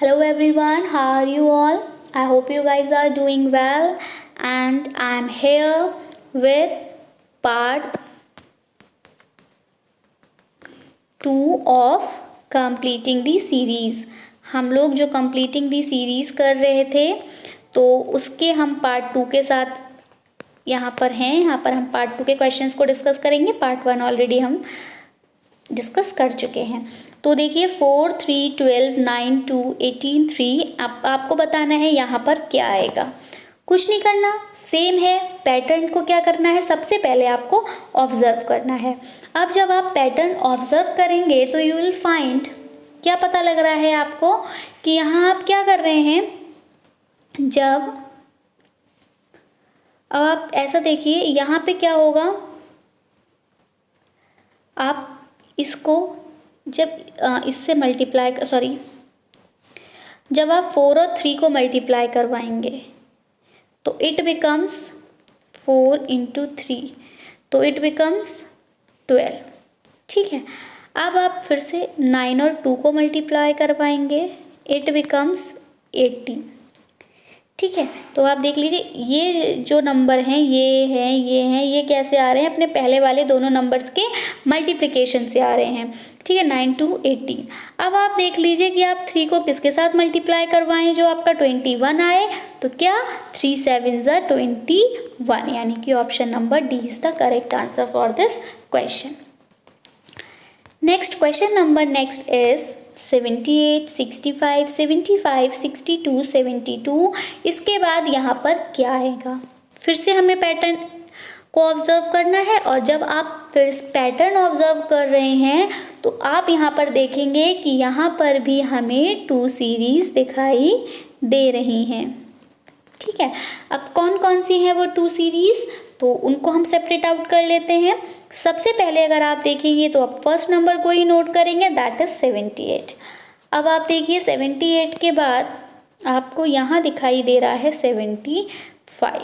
Hello everyone, how are you all? I hope you guys are doing well, and I'm here with part 2 of completing the series. हम लोग जो completing the series कर रहे थे तो उसके हम पार्ट 2 के साथ यहाँ पर हैं। यहाँ पर हम पार्ट 2 के क्वेश्चंस को डिस्कस करेंगे। पार्ट 1 ऑलरेडी हम डिस्कस कर चुके हैं। तो देखिए 4, 3, 12, 9, 2, 18, 3 आपको बताना है यहाँ पर क्या आएगा। कुछ नहीं करना, सेम है। पैटर्न को क्या करना है, सबसे पहले आपको ऑब्जर्व करना है। अब जब आप पैटर्न ऑब्जर्व करेंगे तो यू विल फाइंड, क्या पता लग रहा है आपको कि यहाँ आप क्या कर रहे हैं। जब अब आप ऐसा देखिए, यहाँ पे क्या होगा, आप इसको जब इससे मल्टीप्लाई जब आप 4 और 3 को मल्टीप्लाई करवाएंगे तो इट बिकम्स 4 इंटू 3, तो इट बिकम्स 12। ठीक है, अब आप फिर से 9 और 2 को मल्टीप्लाई करवाएंगे, इट बिकम्स 18। ठीक है, तो आप देख लीजिए ये जो नंबर हैं ये कैसे आ रहे हैं, अपने पहले वाले दोनों नंबर्स के मल्टीप्लिकेशन से आ रहे हैं। ठीक है, 9 2 18। अब आप देख लीजिए कि आप 3 को किसके साथ मल्टीप्लाई करवाएं, जो आपका 21 आए, तो क्या 3 7 ज़ा 21, यानी कि option number D is the correct answer for this question. Next question number next is 78, 65, 75, 62, 72। इसके बाद यहाँ पर क्या आएगा, फिर से हमें पैटर्न को ऑब्जर्व करना है। और जब आप फिर पैटर्न ऑब्जर्व कर रहे हैं तो आप यहाँ पर देखेंगे कि यहाँ पर भी हमें 2 सीरीज दिखाई दे रही हैं। ठीक है, अब कौन कौन सी हैं वो 2 सीरीज, तो उनको हम सेपरेट आउट कर लेते हैं। सबसे पहले अगर आप देखेंगे तो आप फर्स्ट नंबर को ही नोट करेंगे, दैट इज 78। अब आप देखिए 78 के बाद आपको यहाँ दिखाई दे रहा है 75।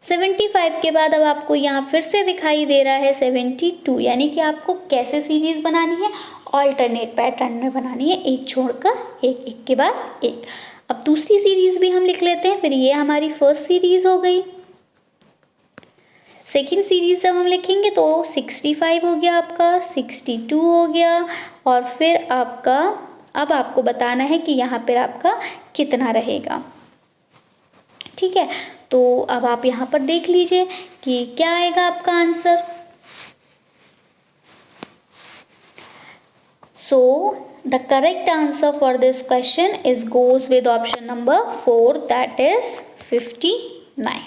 75 के बाद अब आपको यहाँ फिर से दिखाई दे रहा है 72, यानी कि आपको कैसे सीरीज बनानी है, ऑल्टरनेट पैटर्न में बनानी है, एक छोड़कर एक के बाद एक। अब दूसरी सीरीज भी हम लिख लेते हैं, फिर ये हमारी फर्स्ट सीरीज हो गई। सेकेंड सीरीज जब हम लिखेंगे तो 65 हो गया आपका, 62 हो गया, और फिर आपका अब आपको बताना है कि यहाँ पर आपका कितना रहेगा। ठीक है, तो अब आप यहाँ पर देख लीजिए कि क्या आएगा आपका answer. So the correct answer for this question is goes with option number 4, that is 59,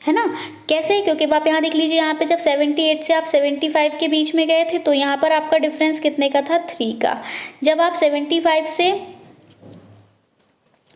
है ना। कैसे, क्योंकि आप यहाँ देख लीजिए, यहाँ पे जब 78 से आप 75 के बीच में गए थे तो यहाँ पर आपका डिफरेंस कितने का था, 3 का। जब आप 75 से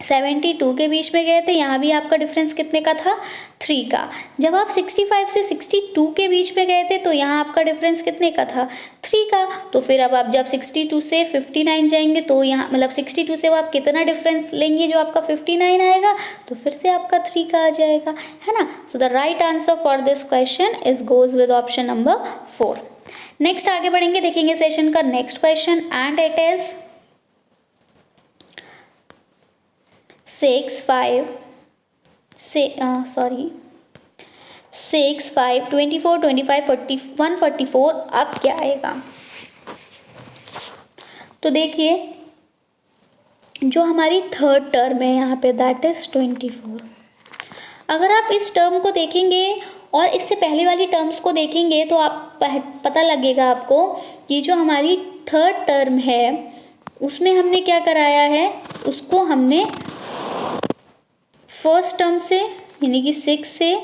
72 के बीच में गए थे, यहाँ भी आपका डिफरेंस कितने का था, 3 का। जब आप 65 से 62 के बीच में गए थे तो यहाँ आपका डिफरेंस कितने का था, 3 का। तो फिर अब आप जब 62 से 59 जाएंगे तो यहाँ मतलब 62 से आप कितना डिफरेंस लेंगे, जो आपका 59 आएगा, तो फिर से आपका 3 का आ जाएगा, है ना। So the right answer for this question is goes with option number 4। Next आगे बढ़ेंगे, देखेंगे सेशन का next question, and it is 6 5 24 25 41 44। अब क्या आएगा, तो देखिए जो हमारी थर्ड टर्म है यहाँ पे, दैट इज 24। अगर आप इस टर्म को देखेंगे और इससे पहले वाली टर्म्स को देखेंगे तो आप पता लगेगा आपको कि जो हमारी थर्ड टर्म है उसमें हमने क्या कराया है, उसको हमने फर्स्ट टर्म से यानी कि 6 से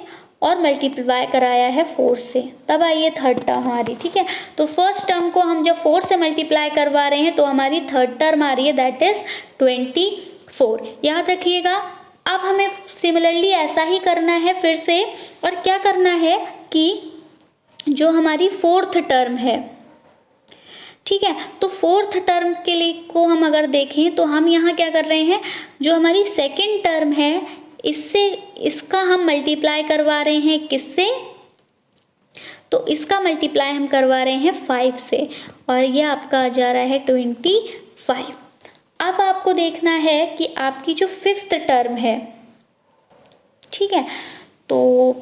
और मल्टीप्लाई कराया है 4 से, तब आई है थर्ड टर्म हमारी। ठीक है, तो फर्स्ट टर्म को हम जब 4 से मल्टीप्लाई करवा रहे हैं तो हमारी थर्ड टर्म आ रही है, दैट इज 24। याद रखिएगा। अब हमें सिमिलरली ऐसा ही करना है फिर से, और क्या करना है कि जो हमारी फोर्थ टर्म है, ठीक है, तो फोर्थ टर्म के लिए को हम अगर देखें तो हम यहाँ क्या कर रहे हैं, जो हमारी सेकेंड टर्म है इससे इसका हम मल्टीप्लाई करवा रहे हैं, किससे, तो इसका मल्टीप्लाई हम करवा रहे हैं 5 से और ये आपका आ जा रहा है 25। अब आपको देखना है कि आपकी जो 5th टर्म है, ठीक है, तो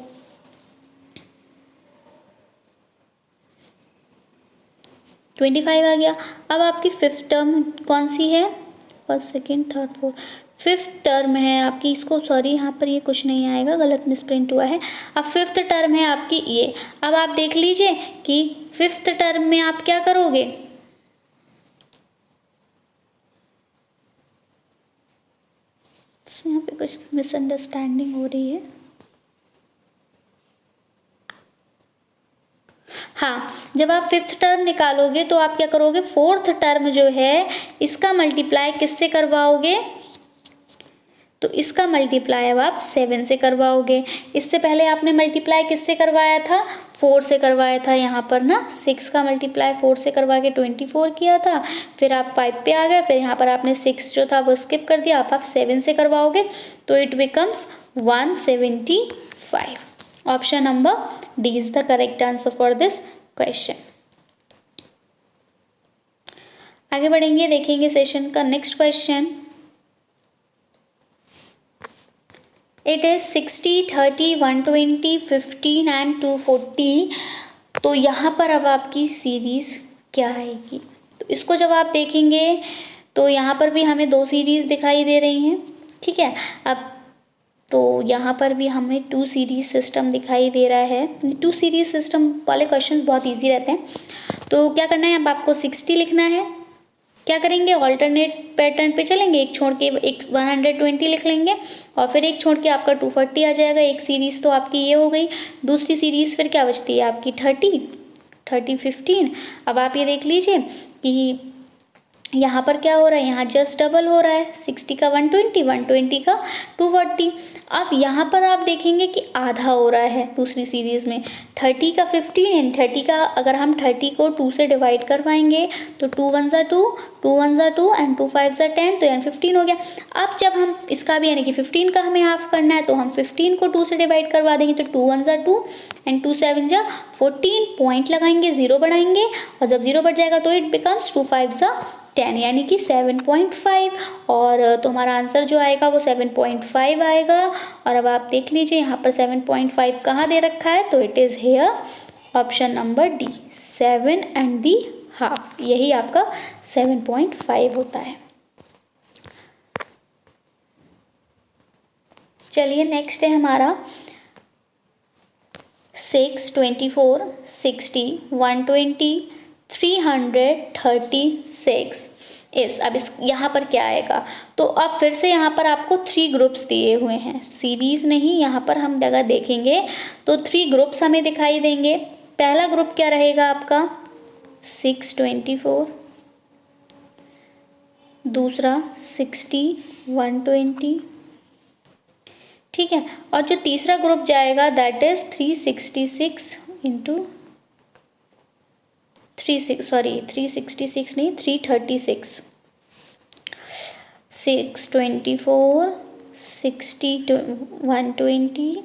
25 आ गया। अब आपकी 5th टर्म कौन सी है? First, second, third, fourth, 5th term है आपकी। इसको सॉरी, यहाँ पर ये कुछ नहीं आएगा, गलत मिसप्रिंट हुआ है। अब 5th टर्म है आपकी ये। अब आप देख लीजिए कि 5th टर्म में आप क्या करोगे, यहाँ पे कुछ मिसअंडरस्टैंडिंग हो रही है। हाँ, जब आप 5th टर्म निकालोगे तो आप क्या करोगे, 4th टर्म जो है इसका मल्टीप्लाई किससे करवाओगे, तो इसका मल्टीप्लाई अब आप 7 से करवाओगे। इससे पहले आपने मल्टीप्लाई किससे करवाया था, 4 से करवाया था। यहाँ पर ना 6 का मल्टीप्लाई 4 से करवा के 24 किया था, फिर आप 5 पे आ गए, फिर यहाँ पर आपने 6 जो था वो स्किप कर दिया। आप 7 से करवाओगे तो it becomes 175। Option number D is the correct answer for this question. आगे बढ़ेंगे, देखेंगे सेशन का next question. It is 60, 30, 120, 15 and 240। तो यहाँ पर अब आपकी सीरीज क्या आएगी, तो इसको जब आप देखेंगे तो यहाँ पर भी हमें 2 सीरीज दिखाई दे रही हैं, ठीक है। अब तो यहाँ पर भी हमें 2 सीरीज सिस्टम दिखाई दे रहा है। 2 सीरीज सिस्टम वाले क्वेश्चन बहुत इजी रहते हैं। तो क्या करना है, अब आपको 60 लिखना है। क्या करेंगे, ऑल्टरनेट पैटर्न पे चलेंगे, एक छोड़ के एक 120 लिख लेंगे और फिर एक छोड़ के आपका 240 आ जाएगा। एक सीरीज़ तो आपकी ये हो गई। दूसरी सीरीज़ फिर क्या बचती है आपकी 30, 15। अब आप ये देख लीजिए कि यहाँ पर क्या हो रहा है, यहाँ जस्ट डबल हो रहा है, 60 का 120, 120 का 240। अब यहाँ पर आप देखेंगे कि आधा हो रहा है दूसरी सीरीज़ में, 30 का 15 एंड 30 का अगर हम 30 को 2 से डिवाइड करवाएंगे तो 2 1 ज़ा 2, 2 1 ज़ा 2 एंड 2 5 ज़ा 10, तो यानी 15 हो गया। अब जब हम इसका भी यानी कि 15 का हमें हाफ करना है तो हम 15 को 2 से डिवाइड करवा देंगे, तो 2 1 ज़ा 2 एंड 2 7 ज़ा 14, पॉइंट लगाएंगे, 0 बढ़ाएंगे और जब 0 बढ़ जाएगा तो इट बिकम्स 2 5 ज़ा 10 यानी कि 7.5। और तो हमारा आंसर जो आएगा वो 7.5 आएगा। और अब आप देख लीजिए यहाँ पर 7.5 कहाँ दे रखा है, तो it is here option number D, 7 and the half, यही आपका 7.5 होता है। चलिए नेक्स्ट है हमारा 6, 24, 60, 120, 336 इस। अब इस यहाँ पर क्या आएगा, तो अब फिर से यहाँ पर आपको 3 ग्रुप्स दिए हुए हैं, सीरीज़ नहीं, यहाँ पर हम जगह देखेंगे तो 3 ग्रुप्स हमें दिखाई देंगे। पहला ग्रुप क्या रहेगा आपका 624, दूसरा 60, 120, ठीक है, और जो तीसरा ग्रुप जाएगा दैट इज 366 इंटू 366 नहीं 336, 624, 60, 120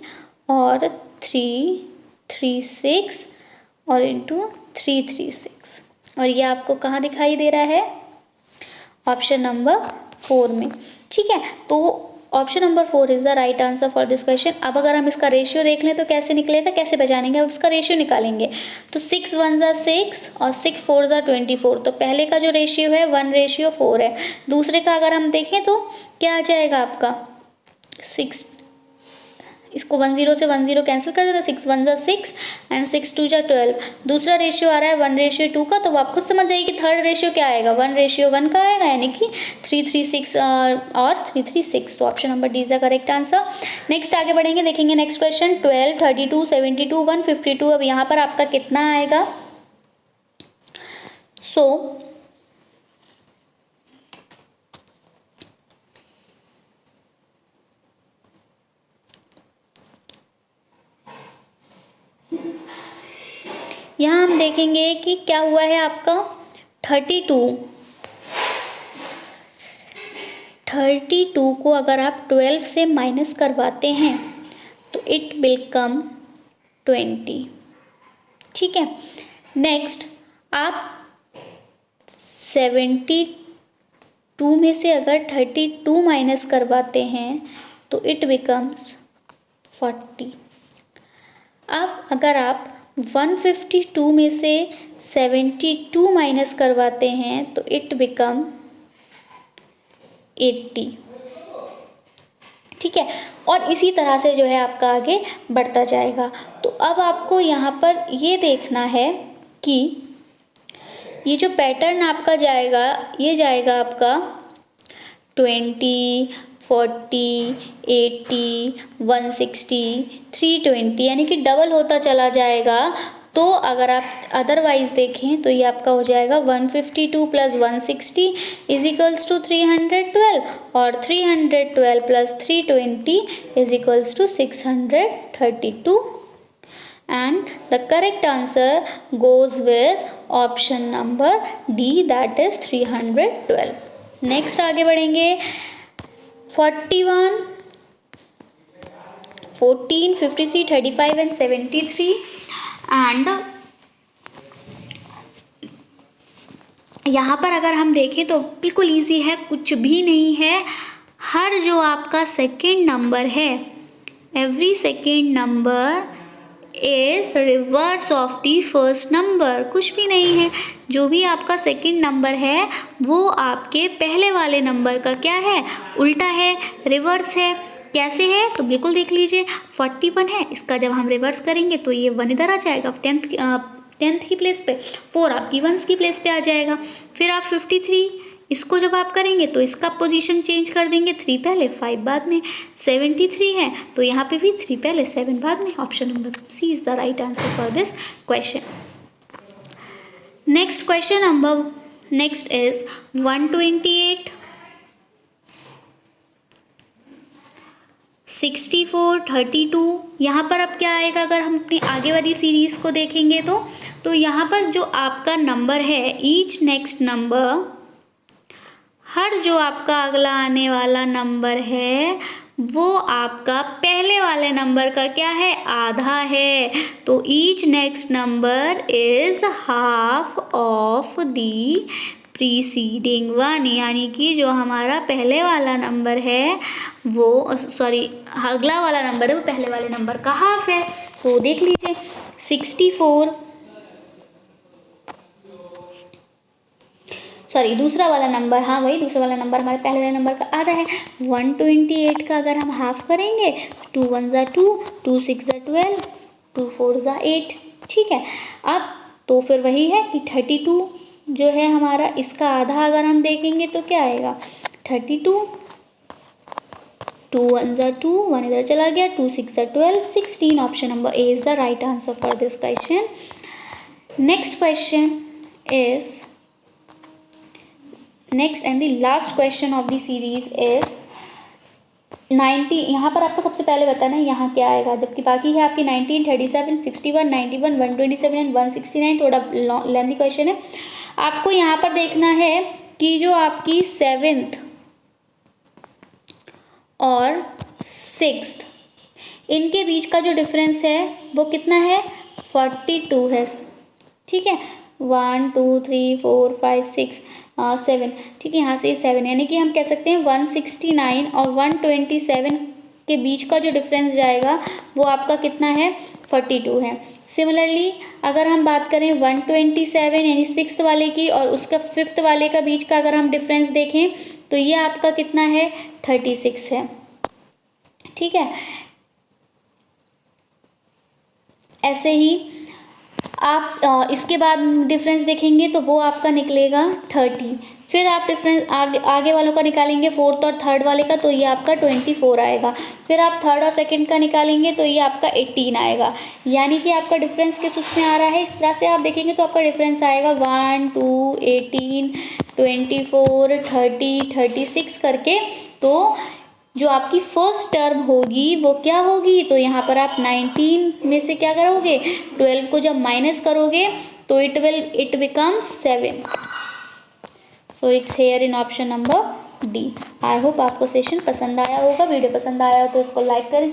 और 336 और इंटू 336, और ये आपको कहाँ दिखाई दे रहा है, ऑप्शन नंबर 4 में, ठीक है। तो option number 4 is the right answer for this question. अब अगर हम इसका रेशियो देख लें तो कैसे निकलेगा, कैसे बचानेंगे, अब इसका रेशियो निकालेंगे तो 6 1 ज़ा 6 और 6 4 ज़ा 24। तो पहले का जो रेशियो है 1:4 है। दूसरे का अगर हम देखें तो क्या आ जाएगा आपका 6, इसको 10 से 10 कैंसिल कर देता, 6 1 ज़ा 6 एंड 6 2 ज़ा 12। दूसरा रेशियो आ रहा है 1:2 का, तो आप खुद समझ जाइए कि थर्ड रेशियो क्या आएगा, 1:1 का आएगा, यानी कि 336 और 336। तो option number D is the correct answer. Next आगे बढ़ेंगे, देखेंगे नेक्स्ट क्वेश्चन 12, 32, 72, 152। अब यहाँ पर आपका कितना आएगा, सो यहाँ हम देखेंगे कि क्या हुआ है आपका 32 को अगर आप 12 से माइनस करवाते हैं तो इट विल कम 20, ठीक है। नेक्स्ट आप 72 में से अगर 32 माइनस करवाते हैं तो इट बिकम्स 40। अब अगर आप 152 में से 72 माइनस करवाते हैं तो इट बिकम 80। ठीक है, और इसी तरह से जो है आपका आगे बढ़ता जाएगा। तो अब आपको यहाँ पर ये देखना है कि ये जो पैटर्न आपका जाएगा, ये जाएगा आपका 20, 40, 80, 160, 320, यानी कि डबल होता चला जाएगा। तो अगर आप अदरवाइज देखें तो ये आपका हो जाएगा 152 प्लस 160 इज इक्वल्स टू 312, और 312 plus 320 is equals to 632, and the correct answer goes with option number D, that is 312. Next आगे बढ़ेंगे 41, 14, 53, 35 एंड 73। एंड यहाँ पर अगर हम देखें तो बिल्कुल इजी है, कुछ भी नहीं है। हर जो आपका सेकेंड नंबर है, every second number is reverse of the first number. कुछ भी नहीं है, जो भी आपका सेकंड नंबर है वो आपके पहले वाले नंबर का क्या है, उल्टा है, रिवर्स है। कैसे है तो बिल्कुल देख लीजिए। 41 है, इसका जब हम रिवर्स करेंगे तो ये 1 इधर आ जाएगा 10th की प्लेस पे, 4 आपकी 1s की प्लेस पे आ जाएगा। फिर आप 53, इसको जब आप करेंगे तो इसका पोजीशन चेंज कर देंगे, 3 पहले 5 बाद में। 73 है तो यहाँ पे भी 3 पहले 7 बाद में। Option number C is the right answer for this question. Next question number next is 128, 64, 32। यहाँ पर अब क्या आएगा, अगर हम अपनी आगे वाली सीरीज को देखेंगे तो यहाँ पर जो आपका नंबर है, ईच नेक्स्ट नंबर, हर जो आपका अगला आने वाला नंबर है वो आपका पहले वाले नंबर का क्या है, आधा है। तो each next number is half of the preceding one, यानी कि जो हमारा पहले वाला नंबर है वो अगला वाला नंबर है वो पहले वाले नंबर का हाफ है। तो देख लीजिए 64, दूसरा वाला नंबर, हाँ वही दूसरा वाला नंबर हमारे पहले वाले नंबर का आधा है। 128 का अगर हम हाफ करेंगे 2 1 ज़ा 2, 2 6 ज़ा 12, 2 4 ज़ा 8। ठीक है, अब तो फिर वही है कि 32 जो है हमारा, इसका आधा अगर हम देखेंगे तो क्या आएगा, 32, 2 1 ज़ा 2, 1 इधर चला गया, 2 6 ज़ा 12, 16। Option number A is the right answer for this question. Next question is next and the last question of the series is 90। यहाँ पर आपको सबसे पहले बताना है यहाँ क्या आएगा, जबकि बाकी है आपकी 19, 37, 61, 91, 127 एंड 169। थोड़ा लेंथी क्वेश्चन है। आपको यहाँ पर देखना है कि जो आपकी 7th और 6th इनके बीच का जो डिफरेंस है वो कितना है, 42 है। ठीक है, 1 2 3 4 5 6 7। ठीक है, यहाँ से 7, यानी कि हम कह सकते हैं 169 और 127 के बीच का जो डिफरेंस जाएगा वो आपका कितना है, 42 है। सिमिलरली अगर हम बात करें 127 यानी 6th वाले की और उसका 5th वाले का बीच का अगर हम डिफरेंस देखें तो ये आपका कितना है, 36 है। ठीक है, ऐसे ही आप इसके बाद डिफरेंस देखेंगे तो वो आपका निकलेगा 30। फिर आप डिफरेंस आगे वालों का निकालेंगे 4th और 3rd वाले का, तो ये आपका 24 आएगा। फिर आप 3rd और 2nd का निकालेंगे तो ये आपका 18 आएगा। यानी कि आपका डिफरेंस किस उसमें आ रहा है, इस तरह से आप देखेंगे तो आपका डिफरेंस आएगा 1 2 18 24 30 36 करके। तो जो आपकी फर्स्ट टर्म होगी वो क्या होगी, तो यहाँ पर आप 19 में से क्या करोगे, 12 को जब माइनस करोगे तो it becomes 7। So it's here in option number D. I hope आपको सेशन पसंद आया होगा। वीडियो पसंद आया हो तो इसको लाइक करें,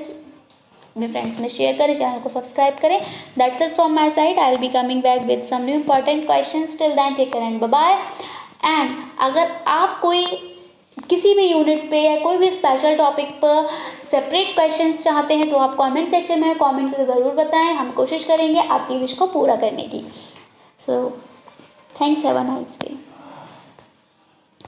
अपने फ्रेंड्स में शेयर करें, चैनल को सब्सक्राइब करें। That's it from my side. I will be coming back with some new important questions. Till then take care and bye bye. एंड अगर आप कोई किसी भी यूनिट पे या कोई भी स्पेशल टॉपिक पर सेपरेट क्वेश्चंस चाहते हैं तो आप कमेंट सेक्शन में कमेंट करके ज़रूर बताएं। हम कोशिश करेंगे आपकी विश को पूरा करने की। So thanks, have a nice day.